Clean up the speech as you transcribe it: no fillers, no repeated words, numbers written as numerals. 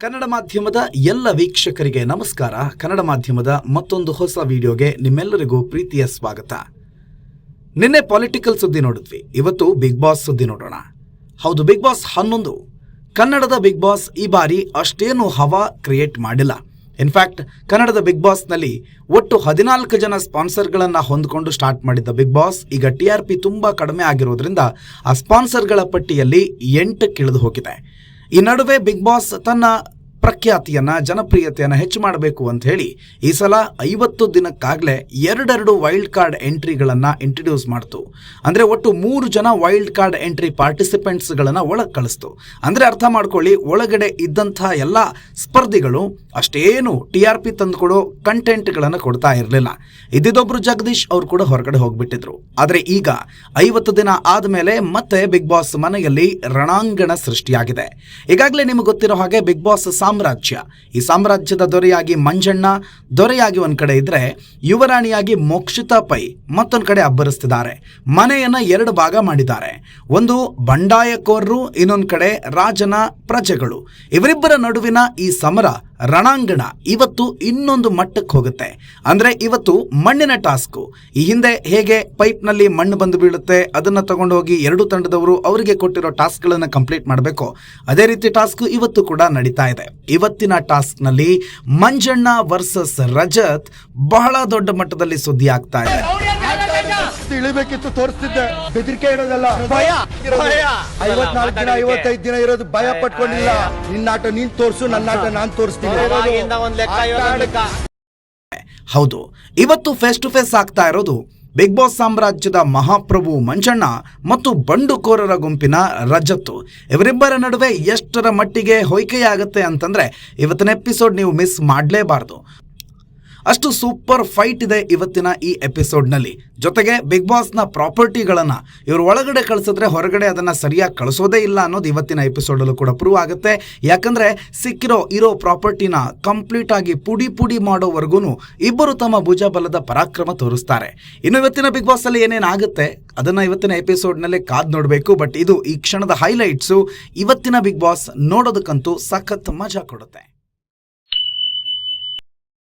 ಕನ್ನಡ ಮಾಧ್ಯಮದ ಎಲ್ಲ ವೀಕ್ಷಕರಿಗೆ ನಮಸ್ಕಾರ. ಕನ್ನಡ ಮಾಧ್ಯಮದ ಮತ್ತೊಂದು ಹೊಸ ವಿಡಿಯೋಗೆ ನಿಮ್ಮೆಲ್ಲರಿಗೂ ಪ್ರೀತಿಯ ಸ್ವಾಗತ. ನಿನ್ನೆ ಪೊಲಿಟಿಕಲ್ ಸುದ್ದಿ ನೋಡಿದ್ವಿ, ಇವತ್ತು ಬಿಗ್ ಬಾಸ್ ಸುದ್ದಿ ನೋಡೋಣ. ಹೌದು, ಬಿಗ್ ಬಾಸ್ 11 ಕನ್ನಡದ ಬಿಗ್ ಬಾಸ್ ಈ ಬಾರಿ ಅಷ್ಟೇನು ಹವಾ ಕ್ರಿಯೇಟ್ ಮಾಡಿಲ್ಲ. ಇನ್ಫ್ಯಾಕ್ಟ್ ಕನ್ನಡದ ಬಿಗ್ ಬಾಸ್ನಲ್ಲಿ ಒಟ್ಟು 14 ಜನ ಸ್ಪಾನ್ಸರ್ಗಳನ್ನು ಹೊಂದಿಕೊಂಡು ಸ್ಟಾರ್ಟ್ ಮಾಡಿದ್ದ ಬಿಗ್ ಬಾಸ್ ಈಗ TRP ತುಂಬ ಕಡಿಮೆ ಆಗಿರೋದ್ರಿಂದ ಆ ಸ್ಪಾನ್ಸರ್ಗಳ ಪಟ್ಟಿಯಲ್ಲಿ 8 ಇಳಿದು ಹೋಗಿದೆ. ಈ ನಡುವೆ ಬಿಗ್ ಬಾಸ್ ತನ್ನ ಪ್ರಖ್ಯಾತಿಯನ್ನು ಜನಪ್ರಿಯತೆಯನ್ನು ಹೆಚ್ಚು ಮಾಡಬೇಕು ಅಂತ ಹೇಳಿ ಈ ಸಲ 50 ದಿನಕ್ಕಾಗಲೇ 2 ವೈಲ್ಡ್ ಕಾರ್ಡ್ ಎಂಟ್ರಿಗಳನ್ನು ಇಂಟ್ರಡ್ಯೂಸ್ ಮಾಡ್ತು. ಅಂದರೆ ಒಟ್ಟು 3 ಜನ ವೈಲ್ಡ್ ಕಾರ್ಡ್ ಎಂಟ್ರಿ ಪಾರ್ಟಿಸಿಪೆಂಟ್ಸ್ಗಳನ್ನು ಒಳಗೆ ಕಳಿಸ್ತು. ಅಂದರೆ ಅರ್ಥ ಮಾಡ್ಕೊಳ್ಳಿ, ಒಳಗಡೆ ಇದ್ದಂಥ ಎಲ್ಲ ಸ್ಪರ್ಧಿಗಳು ಅಷ್ಟೇನು TRP ತಂದುಕೊಡೋ ಕಂಟೆಂಟ್ಗಳನ್ನು ಕೊಡ್ತಾ ಇರಲಿಲ್ಲ. ಇದ್ದಿದ್ದೊಬ್ರು ಜಗದೀಶ್ ಅವರು ಕೂಡ ಹೊರಗಡೆ ಹೋಗ್ಬಿಟ್ಟಿದ್ರು. ಆದರೆ ಈಗ 50 ದಿನ ಆದಮೇಲೆ ಮತ್ತೆ ಬಿಗ್ ಬಾಸ್ ಮನೆಯಲ್ಲಿ ರಣಾಂಗಣ ಸೃಷ್ಟಿಯಾಗಿದೆ. ಈಗಾಗಲೇ ನಿಮಗೆ ಗೊತ್ತಿರೋ ಹಾಗೆ ಬಿಗ್ ಬಾಸ್ ಸಾಮ್ರಾಜ್ಯ, ಈ ಸಾಮ್ರಾಜ್ಯದ ದೊರೆಯಾಗಿ ಮಂಜಣ್ಣ, ದೊರೆಯಾಗಿ ಒಂದ್ ಕಡೆ ಇದ್ರೆ ಯುವರಾಣಿಯಾಗಿ ಮೋಕ್ಷಿತಾ ಪೈ ಮತ್ತೊಂದು ಕಡೆ ಅಬ್ಬರಿಸ್ತಿದ್ದಾರೆ. ಮನೆಯನ್ನ 2 ಭಾಗ ಮಾಡಿದ್ದಾರೆ. ಒಂದು ಬಂಡಾಯಕೋರರು, ಇನ್ನೊಂದು ಕಡೆ ರಾಜನ ಪ್ರಜೆಗಳು. ಇವರಿಬ್ಬರ ನಡುವಿನ ಈ ಸಮರ ರಣಾಂಗಣ ಇವತ್ತು ಇನ್ನೊಂದು ಮಟ್ಟಕ್ಕೆ ಹೋಗುತ್ತೆ. ಅಂದ್ರೆ ಇವತ್ತು ಮಣ್ಣಿನ ಟಾಸ್ಕು. ಈ ಹಿಂದೆ ಹೇಗೆ ಪೈಪ್ನಲ್ಲಿ ಮಣ್ಣು ಬಂದು ಬೀಳುತ್ತೆ, ಅದನ್ನ ತಗೊಂಡೋಗಿ 2 ತಂಡದವರು ಅವರಿಗೆ ಕೊಟ್ಟಿರೋ ಟಾಸ್ಕ್ಗಳನ್ನು ಕಂಪ್ಲೀಟ್ ಮಾಡಬೇಕು, ಅದೇ ರೀತಿ ಟಾಸ್ಕ್ ಇವತ್ತು ಕೂಡ ನಡೀತಾ ಇದೆ. ಇವತ್ತಿನ ಟಾಸ್ಕ್ ನಲ್ಲಿ ಮಂಜಣ್ಣ ವರ್ಸಸ್ ರಜತ್ ಬಹಳ ದೊಡ್ಡ ಮಟ್ಟದಲ್ಲಿ ಸುದ್ದಿ ಆಗ್ತಾ ಇದೆ. ಇಳಿಬೇಕಿತ್ತು, ತೋರಿಸ್ತಿದ್ದೆ. ಬೆದರಿಕೆ ಇರೋದಲ್ಲ, ಭಯ. 54 ದಿನ 55 ದಿನ ಇರೋದು ಭಯ ಪಟ್ಕೊಂಡಿಲ್ಲ. ನಿನ್ನಾಟ ನೀನ್ ತೋರ್ಸು, ನನ್ನಾಟ ನಾನ್ ತೋರಿಸ್ತೀನಿ. ಹೌದು, ಇವತ್ತು ಫೇಸ್ ಟು ಫೇಸ್ ಆಗ್ತಾ ಇರೋದು ಬಿಗ್ ಬಾಸ್ ಸಾಮ್ರಾಜ್ಯದ ಮಹಾಪ್ರಭು ಮಂಜಣ್ಣ ಮತ್ತು ಬಂಡುಕೋರರ ಗುಂಪಿನ ರಜತ್ತು. ಇವರಿಬ್ಬರ ನಡುವೆ ಎಷ್ಟರ ಮಟ್ಟಿಗೆ ಹೊಯ್ಕೆಯಾಗುತ್ತೆ ಅಂತಂದ್ರೆ ಇವತ್ತಿನ ಎಪಿಸೋಡ್ ನೀವು ಮಿಸ್ ಮಾಡಲೇಬಾರ್ದು. ಅಷ್ಟು ಸೂಪರ್ ಫೈಟ್ ಇದೆ ಇವತ್ತಿನ ಈ ಎಪಿಸೋಡ್ನಲ್ಲಿ. ಜೊತೆಗೆ ಬಿಗ್ ಬಾಸ್ನ ಪ್ರಾಪರ್ಟಿಗಳನ್ನು ಇವರು ಒಳಗಡೆ ಕಳಿಸಿದ್ರೆ ಹೊರಗಡೆ ಅದನ್ನು ಸರಿಯಾಗಿ ಕಳಿಸೋದೇ ಇಲ್ಲ ಅನ್ನೋದು ಇವತ್ತಿನ ಎಪಿಸೋಡಲ್ಲೂ ಕೂಡ ಪ್ರೂವ್ ಆಗುತ್ತೆ. ಯಾಕಂದರೆ ಇರೋ ಪ್ರಾಪರ್ಟಿನ ಕಂಪ್ಲೀಟ್ ಆಗಿ ಪುಡಿ ಮಾಡೋವರೆಗೂ ಇಬ್ಬರು ತಮ್ಮ ಭುಜಬಲದ ಪರಾಕ್ರಮ ತೋರಿಸ್ತಾರೆ. ಇನ್ನು ಇವತ್ತಿನ ಬಿಗ್ ಬಾಸಲ್ಲಿ ಏನೇನಾಗುತ್ತೆ ಅದನ್ನು ಇವತ್ತಿನ ಎಪಿಸೋಡ್ನಲ್ಲೇ ಕಾದು ನೋಡಬೇಕು. ಬಟ್ ಇದು ಈ ಕ್ಷಣದ ಹೈಲೈಟ್ಸು. ಇವತ್ತಿನ ಬಿಗ್ ಬಾಸ್ ನೋಡೋದಕ್ಕಂತೂ ಸಖತ್ ಮಜಾ ಕೊಡುತ್ತೆ.